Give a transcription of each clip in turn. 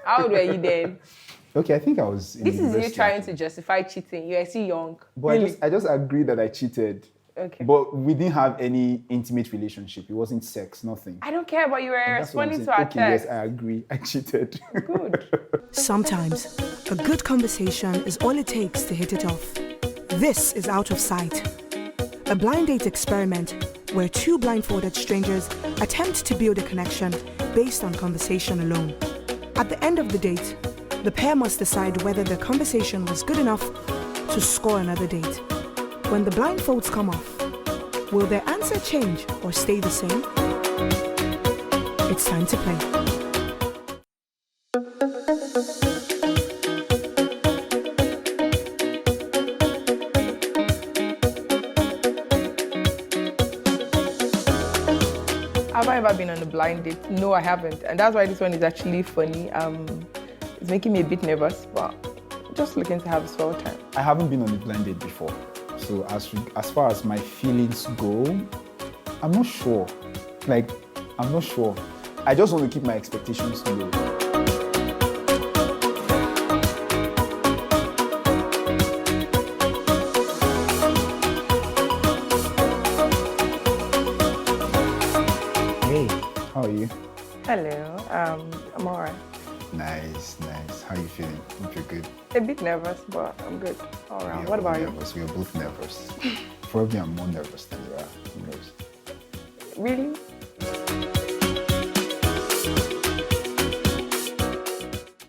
How old were you then? Okay, I think I was in This is you university, trying actually. to justify cheating. You are still young. But Really? I just agreed that I cheated. Okay. But we didn't have any intimate relationship. It wasn't sex, nothing. I don't care, but you were That's what I'm responding saying. to our Okay, text. yes, I agree. I cheated. Good. Sometimes, a good conversation is all it takes to hit it off. This is Out of Sight, a blind date experiment where two blindfolded strangers attempt to build a connection based on conversation alone. At the end of the date, the pair must decide whether their conversation was good enough to score another date. When the blindfolds come off, will their answer change or stay the same? It's time to play. Have I ever been on a blind date? No, I haven't. And that's why this one is actually funny. It's making me a bit nervous, but just looking to have a swell time. I haven't been on a blind date before. So as far as my feelings go, I'm not sure. I'm not sure. I just want to keep my expectations low. Hey, how are you? Hello, I'm all right. Nice. How are you feeling? Hope you're good. A bit nervous, but I'm good all around. What about you? Nervous. We're both nervous. Probably I'm more nervous than you are. Who knows? Really?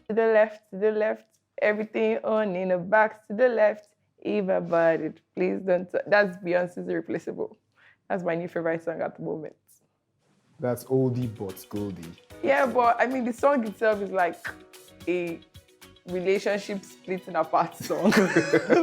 To the left, everything on in the back, to the left, Eva Bodied. Please don't. That's Beyonce's Irreplaceable. That's my new favorite song at the moment. That's oldie but goldie. Yeah, but I mean, the song itself is like a relationship splitting apart song. So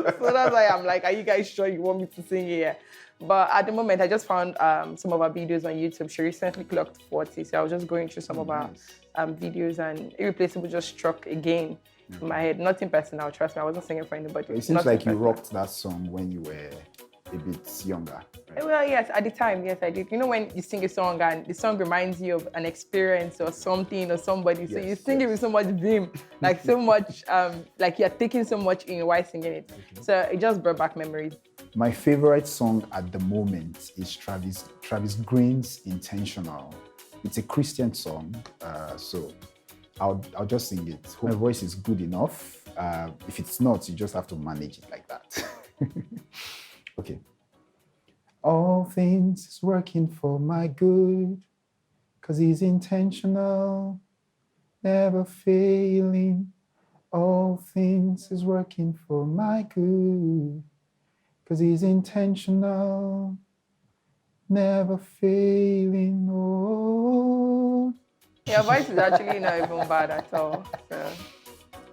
that's why I'm like, are you guys sure you want me to sing here? But at the moment, I just found some of our videos on YouTube. She recently clocked 40, so I was just going through some of our videos, and Irreplaceable just struck again in my head. Nothing personal, trust me. I wasn't singing for anybody. It seems like you rocked that song when you were a bit younger. Right? Well, yes, at the time, yes, I did. You know when you sing a song and the song reminds you of an experience or something or somebody, so you sing it with so much vim, like so much, like you're taking so much in while singing it. Okay. So it just brought back memories. My favorite song at the moment is Travis Green's Intentional. It's a Christian song, so I'll just sing it. My voice is good enough. If it's not, you just have to manage it like that. Okay. All things is working for my good, 'cause he's intentional, never failing. All things is working for my good, 'cause he's intentional, never failing. Oh. Your voice is actually not even bad at all. So.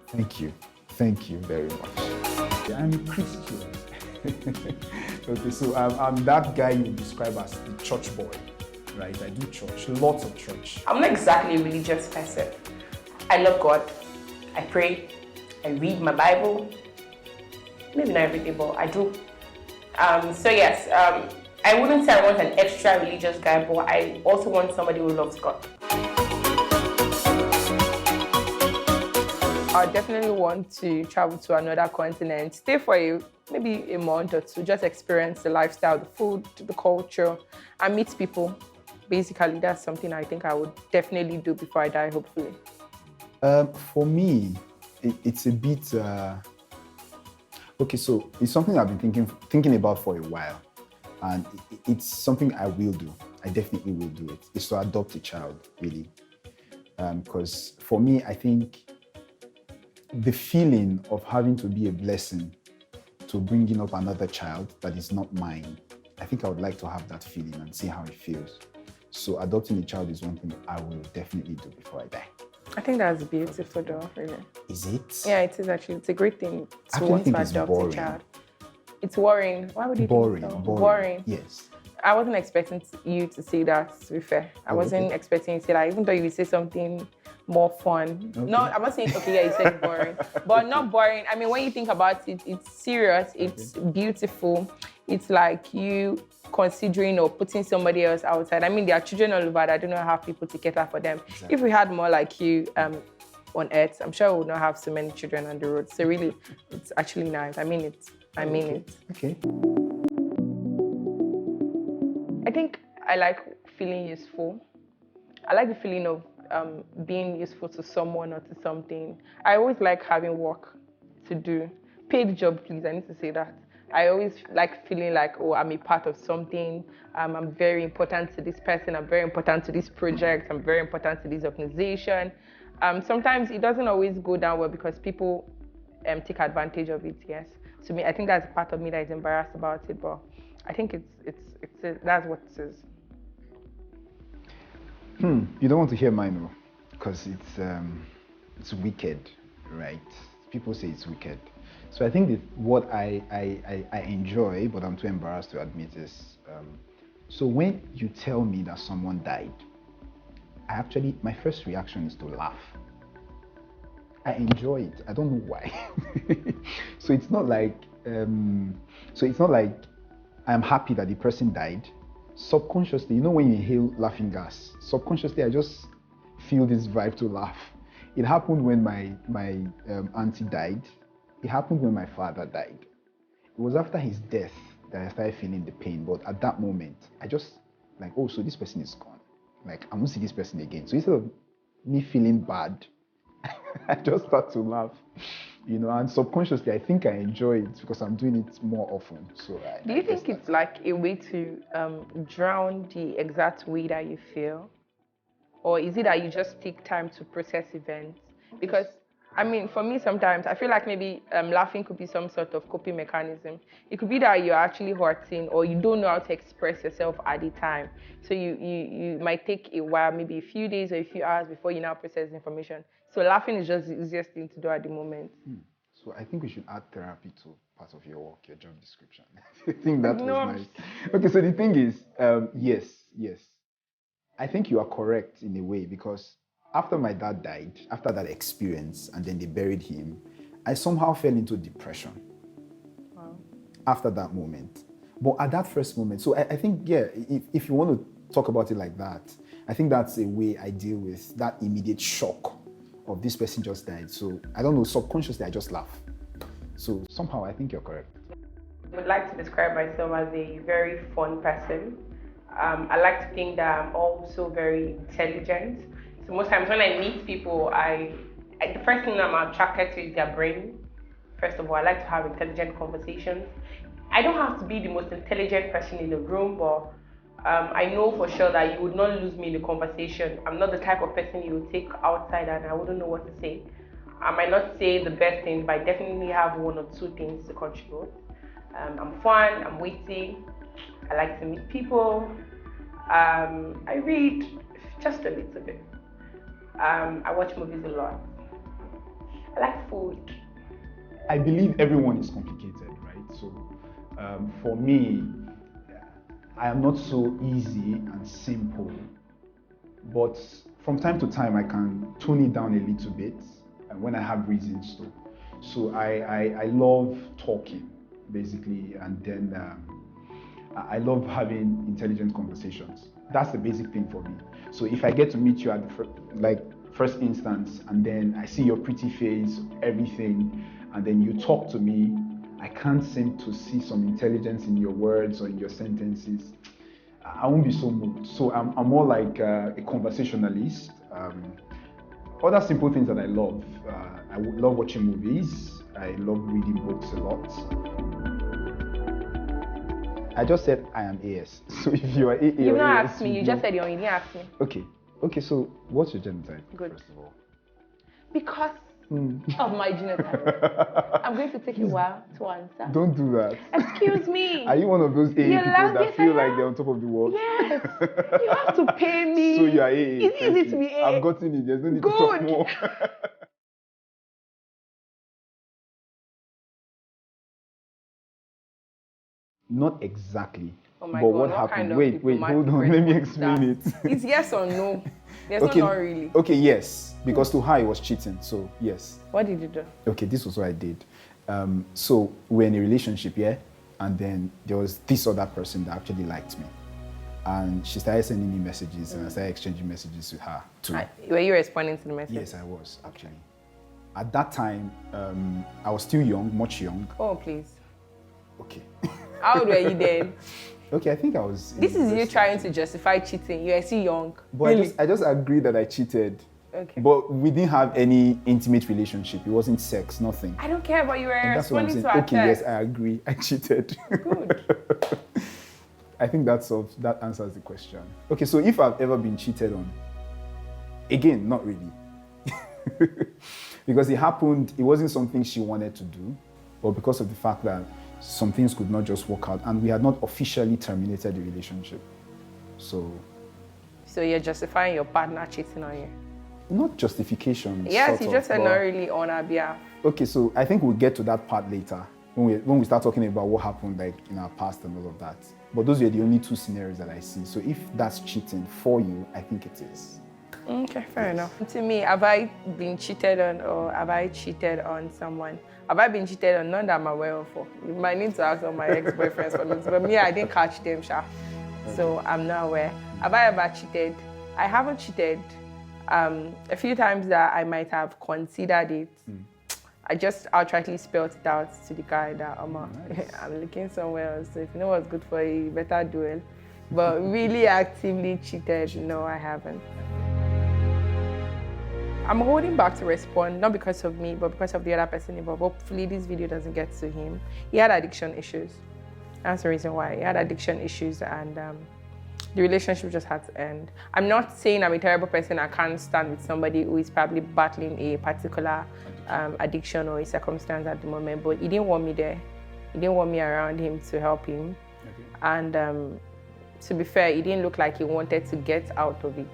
Thank you very much. I'm a Christian. Okay, so I'm that guy you describe as the church boy, right? I do church, lots of church. I'm not exactly a religious person. I love God. I pray. I read my Bible. Maybe not every day, but I do. So yes, I wouldn't say I want an extra religious guy, but I also want somebody who loves God. I definitely want to travel to another continent, stay for maybe a month or two, just experience the lifestyle, the food, the culture, and meet people. Basically, that's something I think I would definitely do before I die, hopefully. For me, it's a bit... Okay, so it's something I've been thinking about for a while, and it's something I will do. I definitely will do it. It's to adopt a child, really. Because for me, I think the feeling of having to be a blessing to bringing up another child that is not mine, I think I would like to have that feeling and see how it feels. So adopting a child is one thing I will definitely do before I die. I think that's beautiful though, really. Is it? Yeah, it is actually. It's a great thing to I want to think it's adopt boring. a child. It's worrying. Why would you Boring, think so? boring. Yes. I wasn't expecting you to say that, to be fair. I wasn't expecting you to say that, even though you would say something more fun. Okay. No, I'm not saying, okay, yeah, you said boring. But not boring. I mean, when you think about it, it's serious, it's beautiful. It's like you considering or putting somebody else outside. I mean, there are children all over. I don't know how people to cater for them. Exactly. If we had more like you, on earth. I'm sure I would not have so many children on the road. So really, it's actually nice. I mean it. I mean it. Okay. I think I like feeling useful. I like the feeling of being useful to someone or to something. I always like having work to do. Paid job, please. I need to say that. I always like feeling like, oh, I'm a part of something. I'm very important to this person. I'm very important to this project. I'm very important to this organization. Sometimes it doesn't always go down well because people take advantage of it. Yes. To me, I think that's part of me that is embarrassed about it. But I think that's what it is. You don't want to hear mine, though, because it's wicked, right? People say it's wicked. So I think that what I enjoy, but I'm too embarrassed to admit, is so when you tell me that someone died, my first reaction is to laugh. I enjoy it. I don't know why. So it's not like I'm happy that the person died. Subconsciously, you know, when you inhale laughing gas, subconsciously I just feel this vibe to laugh. It happened when my auntie died. It happened when my father died. It was after his death that I started feeling the pain. But at that moment, I just like, oh, so this person is gone. Like, I won't see this person again. So instead of me feeling bad, I just start to laugh, you know, and subconsciously I think I enjoy it because I'm doing it more often. So do you think it's like a way to drown the exact way that you feel? Or is it that you just take time to process events? Because, I mean, for me sometimes, I feel like maybe laughing could be some sort of coping mechanism. It could be that you're actually hurting or you don't know how to express yourself at the time. So you might take a while, maybe a few days or a few hours before you now process the information. So laughing is just the easiest thing to do at the moment. So I think we should add therapy to part of your work, your job description. I think that was nice. Okay, so the thing is, yes. I think you are correct in a way because after my dad died, after that experience, and then they buried him, I somehow fell into depression. Wow. After that moment. But at that first moment, so I think, yeah, if you want to talk about it like that, I think that's a way I deal with that immediate shock of this person just died. So I don't know, subconsciously I just laugh. So somehow I think you're correct. I would like to describe myself as a very fun person. I like to think that I'm also very intelligent. So most times when I meet people, the first thing I'm attracted to is their brain. First of all, I like to have intelligent conversations. I don't have to be the most intelligent person in the room, but I know for sure that you would not lose me in the conversation. I'm not the type of person you would take outside and I wouldn't know what to say. I might not say the best things, but I definitely have one or two things to contribute. I'm fun, I'm witty, I like to meet people. I read just a little bit. I watch movies a lot. I like food. I believe everyone is complicated, right? So for me, I am not so easy and simple, but from time to time I can tone it down a little bit when I have reasons to. So I love talking, basically, and then I love having intelligent conversations. That's the basic thing for me. So if I get to meet you at the first instance, and then I see your pretty face, everything, and then you talk to me, I can't seem to see some intelligence in your words or in your sentences. I won't be so moved. So I'm more like a conversationalist. Other simple things that I love. I love watching movies. I love reading books a lot. I just said I am AS. So if you are AS, you've not asked me. You just said you didn't ask me. Okay. So what's your genotype? Good. First of all. Because of my genotype, I'm going to take a while to answer. Don't do that. Excuse me. Are you one of those AA people that feel like they're on top of the world? Yes. You have to pay me. So you are AA. It's easy to be AA. I've gotten it. There's no need to talk more. Not exactly. Oh my but God, what happened? Kind of wait, hold on. Let me explain it. It's yes or no. There's okay, no not really. Okay, yes. Because to her, it was cheating. So, yes. What did you do? Okay, this was what I did. So, we're in a relationship, yeah? And then there was this other person that actually liked me. And she started sending me messages, and I started exchanging messages with her too. Were you responding to the message? Yes, I was actually. At that time, I was still young, much young. Oh, please. Okay. How old were you then? Okay, I think I was. This is you trying to justify cheating. You are still young. But Really? I just agreed that I cheated. Okay. But we didn't have any intimate relationship. It wasn't sex, nothing. I don't care, but you were And that's what I'm responding saying. to our Okay, text. yes, I agree. I cheated. Good. I think that answers the question. Okay, so if I've ever been cheated on, again, not really. Because it happened, it wasn't something she wanted to do, but because of the fact that some things could not just work out, and we had not officially terminated the relationship. So you're justifying your partner cheating on you? not justification. Yes, sort you of, just said but- not really on our behalf. Okay, so I think we'll get to that part later when we start talking about what happened like in our past and all of that. But those are the only two scenarios that I see. So if that's cheating for you, I think it is. Okay, fair enough. To me, have I been cheated on or have I cheated on someone? Have I been cheated on? None that I'm aware of. You might need to ask all my ex-boyfriends for me. But me, I didn't catch them, sha. So I'm not aware. Have I ever cheated? I haven't cheated. A few times that I might have considered it. I just outrightly spelled it out to the guy that I'm looking somewhere else. So if you know what's good for you, you better do it. But really actively cheated, no, I haven't. I'm holding back to respond, not because of me, but because of the other person involved. Hopefully this video doesn't get to him. He had addiction issues. That's the reason why. He had addiction issues and the relationship just had to end. I'm not saying I'm a terrible person. I can't stand with somebody who is probably battling a particular addiction or a circumstance at the moment, but he didn't want me there. He didn't want me around him to help him. Okay. And to be fair, it didn't look like he wanted to get out of it.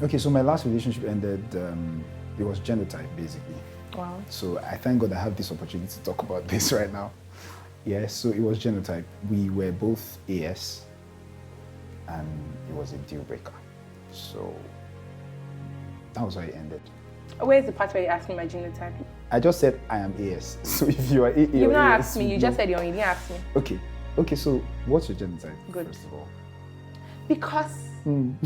Okay, so my last relationship ended, it was genotype basically. Wow. So I thank God I have this opportunity to talk about this right now. Yeah, so it was genotype. We were both AS and it was a deal breaker. So that was why it ended. Where's the part where you asked me my genotype? I just said I am AS. So if you are AA You've or not AS, asked me, you just said you didn't ask me. Okay, so what's your genotype, Good. first of all? Because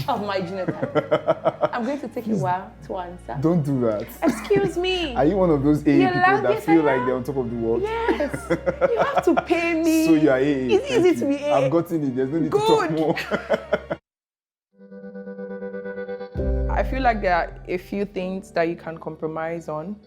of my genotype. I'm going to take a while to answer. Don't do that. Excuse me. Are you one of those AA You're people laughing, that feel yes, I like am. they're on top of the world? Yes. You have to pay me. So you are AA. It's easy to be AA. I've gotten it. There's no need to talk more. I feel like there are a few things that you can compromise on.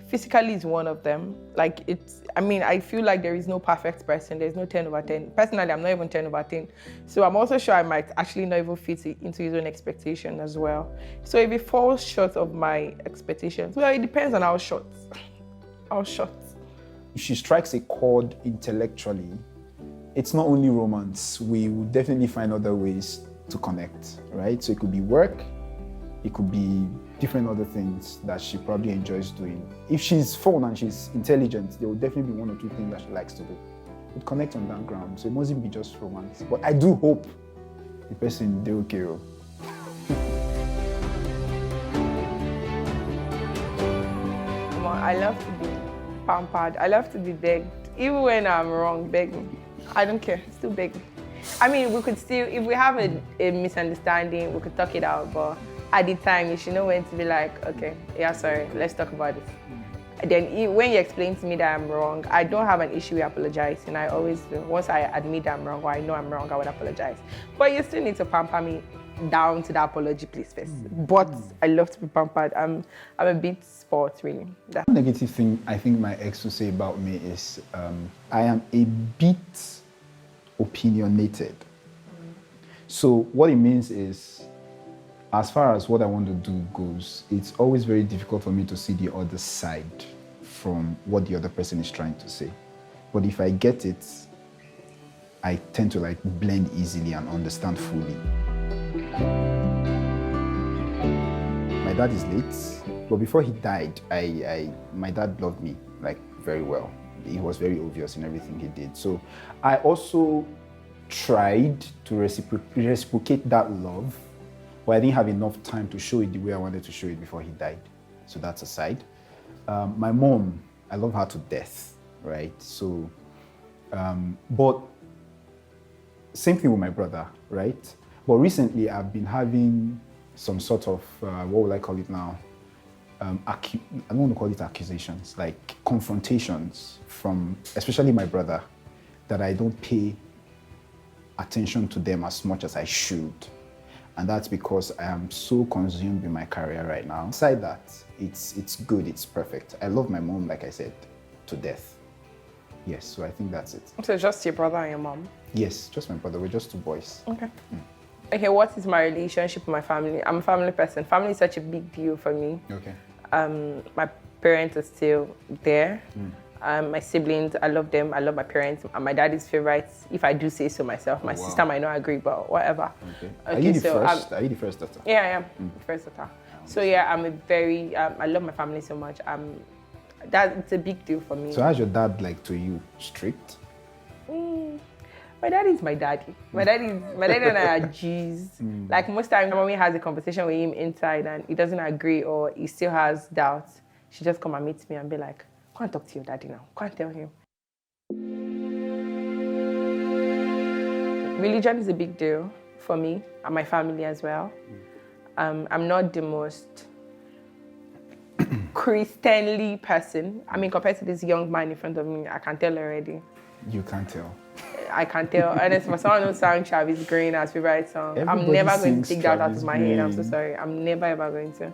Physically is one of them. I feel like there is no perfect person. There's no 10 over 10. Personally, I'm not even 10 over 10. So I'm also sure I might actually not even fit into his own expectation as well. So if it falls short of my expectations, well, it depends on how short. How short. If she strikes a chord intellectually, it's not only romance. We will definitely find other ways to connect, right? So it could be work. It could be different other things that she probably enjoys doing. If she's fun and she's intelligent, there will definitely be one or two things that she likes to do. We'd connect on that ground, so it mustn't be just romance. But I do hope the person they okay. I love to be pampered. I love to be begged. Even when I'm wrong, beg me. I don't care, still beg me. I mean, we could still, if we have a misunderstanding, we could talk it out, but at the time, you should know when to be like, okay, yeah, sorry, let's talk about this. Then when you explain to me that I'm wrong, I don't have an issue with apologizing. I always do. Once I admit I'm wrong or I know I'm wrong, I would apologize. But you still need to pamper me down to the apology place first. But I love to be pampered. I'm a bit sport, really. The negative thing I think my ex would say about me is I am a bit opinionated. So what it means is, as far as what I want to do goes, it's always very difficult for me to see the other side from what the other person is trying to say. But if I get it, I tend to blend easily and understand fully. My dad is late, but before he died, my dad loved me very well. It was very obvious in everything he did. So I also tried to reciprocate that love, but I didn't have enough time to show it the way I wanted to show it before he died. So that's aside. My mom, I love her to death, right? So, but same thing with my brother, right? But recently I've been having some sort of, what would I call it now? I don't want to call it accusations, like confrontations from especially my brother, that I don't pay attention to them as much as I should. And that's because I am so consumed in my career right now. Aside that, it's good, it's perfect. I love my mom, like I said, to death. Yes, so I think that's it. So just your brother and your mom? Yes, just my brother. We're just two boys. Okay. Okay, what is my relationship with my family? I'm a family person. Family is such a big deal for me. Okay. My parents are still there. My siblings, I love them. I love my parents. I'm my daddy's favorite, if I do say so myself. My sister might not agree, but whatever. Okay. Are you the first? Are you the first daughter? Yeah, I am. The first daughter. So yeah, I'm a very, I love my family so much. It's a big deal for me. So how's your dad like to you? Strict? My daddy is my daddy. My daddy and I are G's. Like most times, my mommy has a conversation with him inside and he doesn't agree or he still has doubts. She just come and meet me and be like, go and talk to your daddy now. Go and tell him. Religion is a big deal for me and my family as well. I'm not the most Christianly person. I mean, compared to this young man in front of me, I can tell already. You can't tell. I can tell. And for someone who sang Travis Green as favorite song, Everybody I'm never going to sings take that out Travis of my head. I'm so Green. sorry. I'm never ever going to.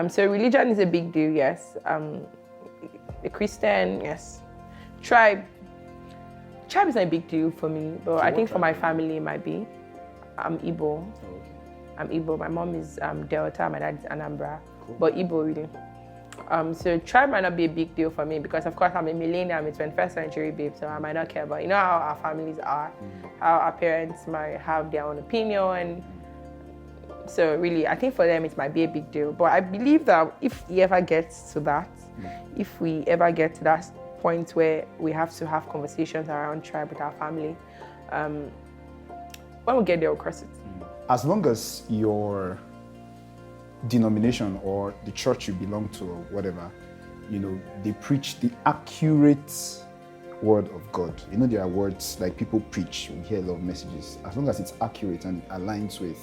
So religion is a big deal, yes. A Christian, yes. Tribe is not a big deal for me, but I think for my family it might be. I'm Igbo. I'm Igbo. My mom is Delta, my dad is Anambra, but Igbo really. So tribe might not be a big deal for me because of course I'm a millennial, I'm a 21st century babe, so I might not care. But you know how our families are, how our parents might have their own opinion. So really, I think for them it might be a big deal. But I believe that if he ever gets to that, if we ever get to that point where we have to have conversations around tribe with our family, when we get there, we'll cross it. As long as your denomination or the church you belong to or whatever, you know, they preach the accurate word of God. You know, there are words like people preach, we hear a lot of messages. As long as it's accurate and it aligns with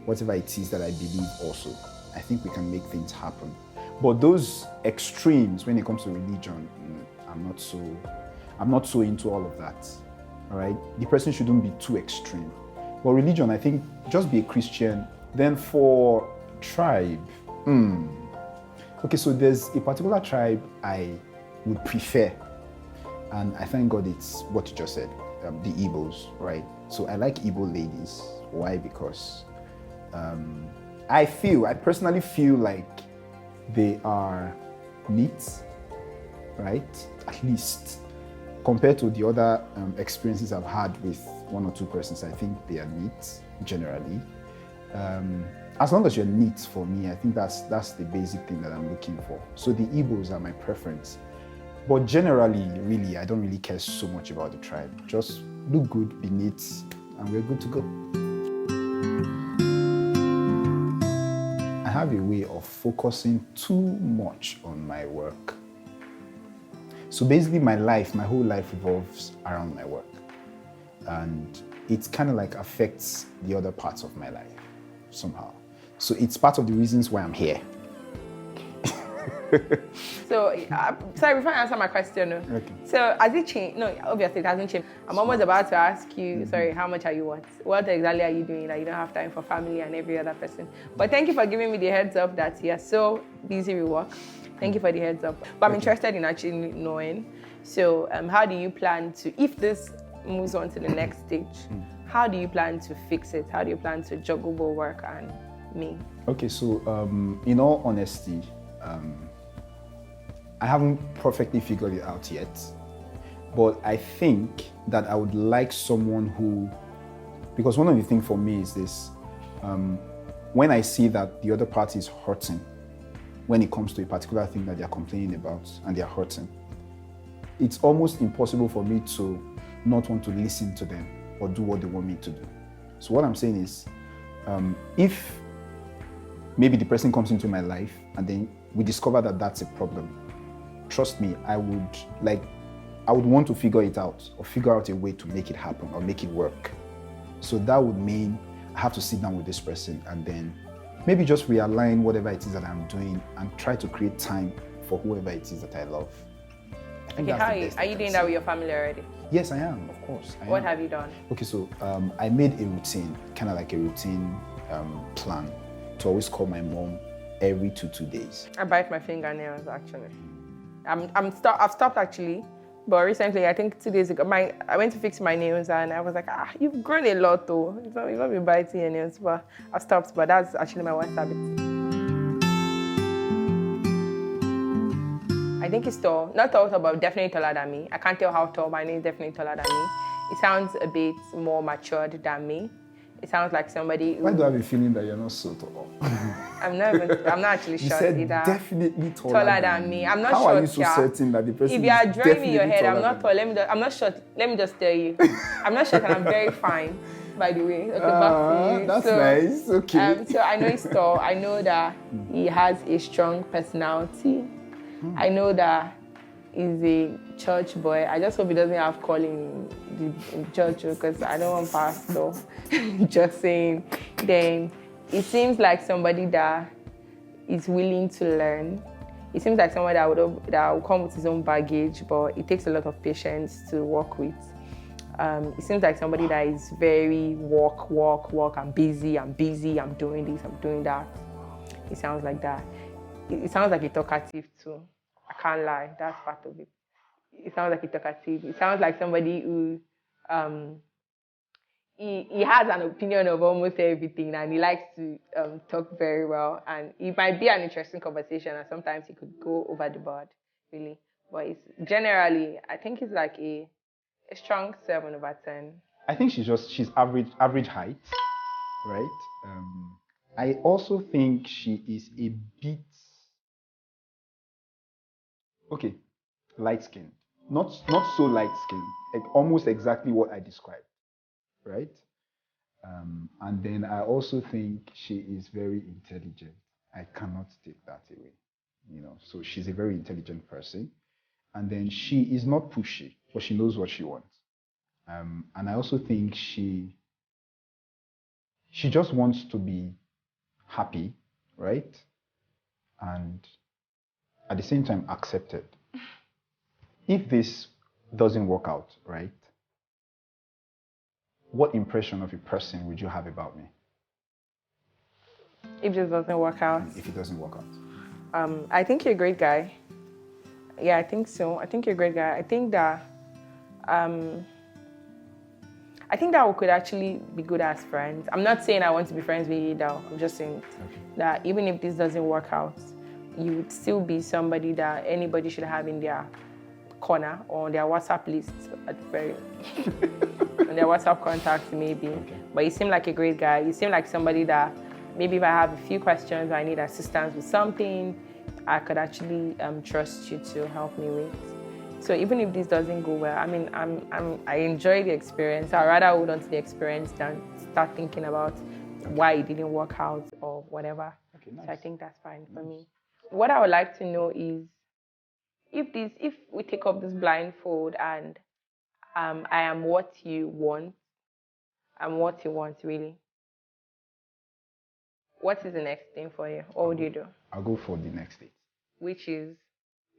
whatever it is that I believe also, I think we can make things happen. But those extremes when it comes to religion, I'm not so into all of that. All right? The person shouldn't be too extreme. But religion, I think, just be a Christian. Then for tribe, okay, so there's a particular tribe I would prefer, and I thank God it's what you just said, the Igbos, right? So I like Igbo ladies. Why? Because I personally feel like they are neat, right? At least compared to the other experiences I've had with one or two persons, I think they are neat generally. As long as you're neat, for me, I think that's the basic thing that I'm looking for. So the Igbos are my preference. But generally, really, I don't really care so much about the tribe. Just look good, be neat, and we're good to go. I have a way of focusing too much on my work. So basically my whole life revolves around my work. And it kind of like affects the other parts of my life somehow. So it's part of the reasons why I'm here. So, sorry, before I answer my question, Okay. So has it changed? No, obviously it hasn't changed. I'm almost about to ask you, sorry, how much are you what? What exactly are you doing that you don't have time for family and every other person? But thank you for giving me the heads up that you're so busy with work. Thank you for the heads up. But I'm interested in actually knowing. So how do you plan to, if this moves on to the next stage, how do you plan to fix it? How do you plan to juggle both work and me? Okay, so in all honesty, I haven't perfectly figured it out yet, but I think that I would like someone who, because one of the things for me is this, when I see that the other party is hurting, when it comes to a particular thing that they're complaining about and they're hurting, it's almost impossible for me to not want to listen to them or do what they want me to do. So what I'm saying is, if maybe the person comes into my life and then we discover that that's a problem, trust me, I would want to figure it out or figure out a way to make it happen or make it work. So that would mean I have to sit down with this person and then maybe just realign whatever it is that I'm doing and try to create time for whoever it is that I love. I think Okay, that's how the are you? best Are I you can doing say. that with your family already? Yes, I am, of course. I What am. have you done? Okay, so I made a routine, kind of like a routine plan to always call my mom every 2 days. I bite my fingernails actually. I've stopped actually, but recently I think 2 days ago, I went to fix my nails and I was like, you've grown a lot though. You've not been biting your nails, but I stopped. But that's actually my worst habit. I think he's tall. Not tall, but definitely taller than me. I can't tell how tall, but I know he's definitely taller than me. He sounds a bit more matured than me. It sounds like somebody who... Why do I have a feeling that you're not so tall? I'm not actually You short said either. definitely taller Than me. I'm not How short. are you so certain that the person If you are is drawing me in your definitely head, I'm taller not tall. I'm not short. Let me just tell you. I'm not short and I'm very fine, by the way. Okay, back to you. That's nice. Okay. So I know he's tall. I know that he has a strong personality. I know that he's a church boy. I just hope he doesn't have calling in church because I don't want pastor. Just saying. Then it seems like somebody that is willing to learn. It seems like someone that will come with his own baggage, but it takes a lot of patience to work with. It seems like somebody that is very work. I'm busy, I'm doing this, I'm doing that. It sounds like that. It sounds like a talkative too. I can't lie, that's part of it. It sounds like a talkative. It sounds like somebody who he has an opinion of almost everything and he likes to talk very well, and it might be an interesting conversation and sometimes he could go over the board, really. But it's generally, I think it's like a strong 7/10. I think she's average height, right? I also think she is a bit light skinned. Not so light skinned, like almost exactly what I described, right? And then I also think she is very intelligent. I cannot take that away, So she's a very intelligent person, and then she is not pushy, but she knows what she wants. And I also think she just wants to be happy, right? And at the same time accepted. If this doesn't work out, right? What impression of a person would you have about me? If this doesn't work out. If it doesn't work out. I think you're a great guy. Yeah, I think so. I think you're a great guy. I think that we could actually be good as friends. I'm not saying I want to be friends with you though. I'm just saying that even if this doesn't work out, you would still be somebody that anybody should have in their corner or on their WhatsApp list at the very on their WhatsApp contacts maybe. Okay. But you seem like a great guy. You seem like somebody that maybe if I have a few questions or I need assistance with something, I could actually trust you to help me with. So even if this doesn't go well, I mean, I enjoy the experience. I'd rather hold on to the experience than start thinking about why it didn't work out or whatever. Okay, nice. So I think that's fine for me. What I would like to know is if we take up this blindfold and I am what you want, I'm what you want really. What is the next thing for you? What would you do? I'll go for the next date. Which is?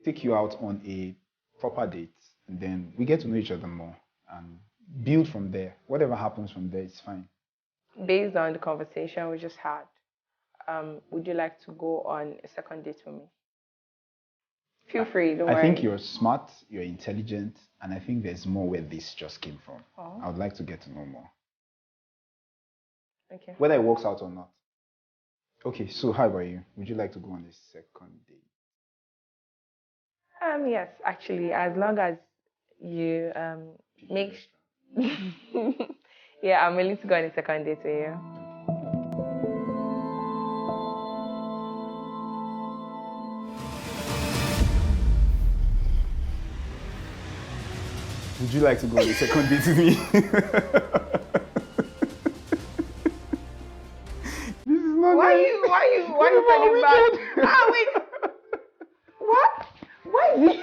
Take you out on a proper date, and then we get to know each other more and build from there. Whatever happens from there, it's fine. Based on the conversation we just had, would you like to go on a second date with me? Feel free, don't worry. I think you're smart, you're intelligent, and I think there's more where this just came from. Oh. I would like to get to know more. Okay. Whether it works out or not. Okay, so how about you? Would you like to go on a second date? Yes, actually, as long as you make... Yeah, I'm willing to go on a second date with you. Would you like to go on a second date with me? Why you turning back? Wait. What? Why is it?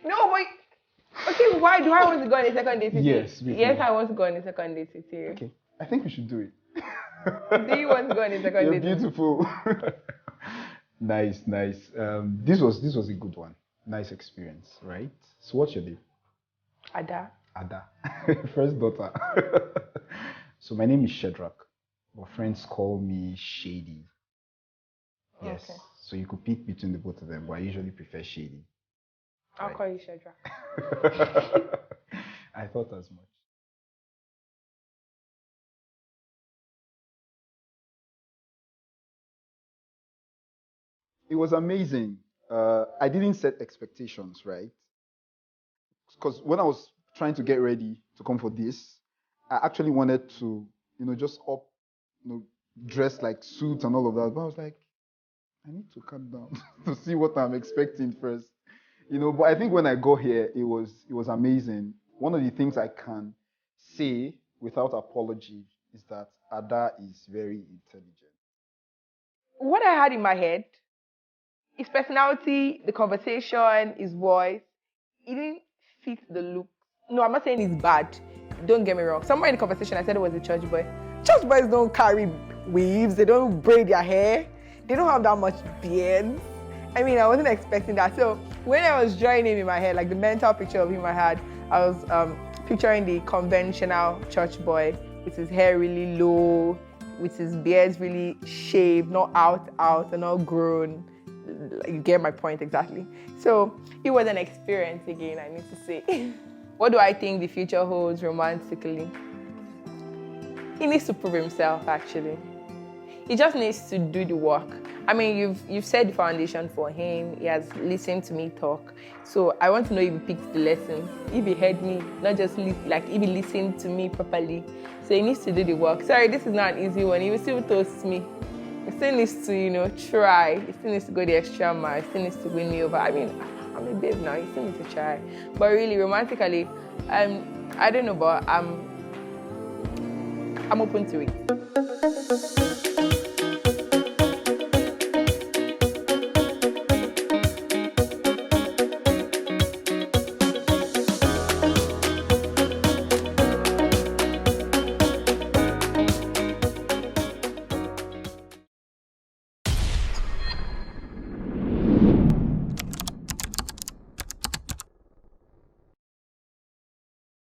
No, wait. Okay, why do I want to go on a second date with you? Yes, yes, I want to go on a second date with you. Okay. I think we should do it. Do you want to go on a second You're date? beautiful. Nice, nice. This was a good one. Nice experience, right? So what's your name? Ada. Ada. First daughter. So my name is Shedrack, but friends call me Shady. Yes. Okay. So you could pick between the both of them, but I usually prefer Shady. I'll Right. call you Shedra. I thought as much. It was amazing. I didn't set expectations, right? Because when I was trying to get ready to come for this, I actually wanted to, just dress like suits and all of that. But I was like, I need to calm down to see what I'm expecting first. But I think when I got here, it was amazing. One of the things I can say without apology is that Ada is very intelligent. What I had in my head, his personality, the conversation, his voice, it didn't fit the look. No, I'm not saying it's bad. Don't get me wrong. Somewhere in the conversation, I said it was a church boy. Church boys don't carry weaves. They don't braid their hair. They don't have that much beard. I mean, I wasn't expecting that. So when I was drawing him in my head, like the mental picture of him I had, I was picturing the conventional church boy with his hair really low, with his beard really shaved, not out and not grown. You get my point exactly. So it was an experience again, I need to say. What do I think the future holds romantically? He needs to prove himself, actually. He just needs to do the work. I mean, you've set the foundation for him. He has listened to me talk. So I want to know if he picked the lesson, if he heard me, not just if he listened to me properly. So he needs to do the work. Sorry, this is not an easy one. He will still toast me. He still needs to, try. He still needs to go the extra mile. He still needs to win me over. I mean, I'm a babe now. He still needs to try. But really, romantically, I don't know, but I'm open to it.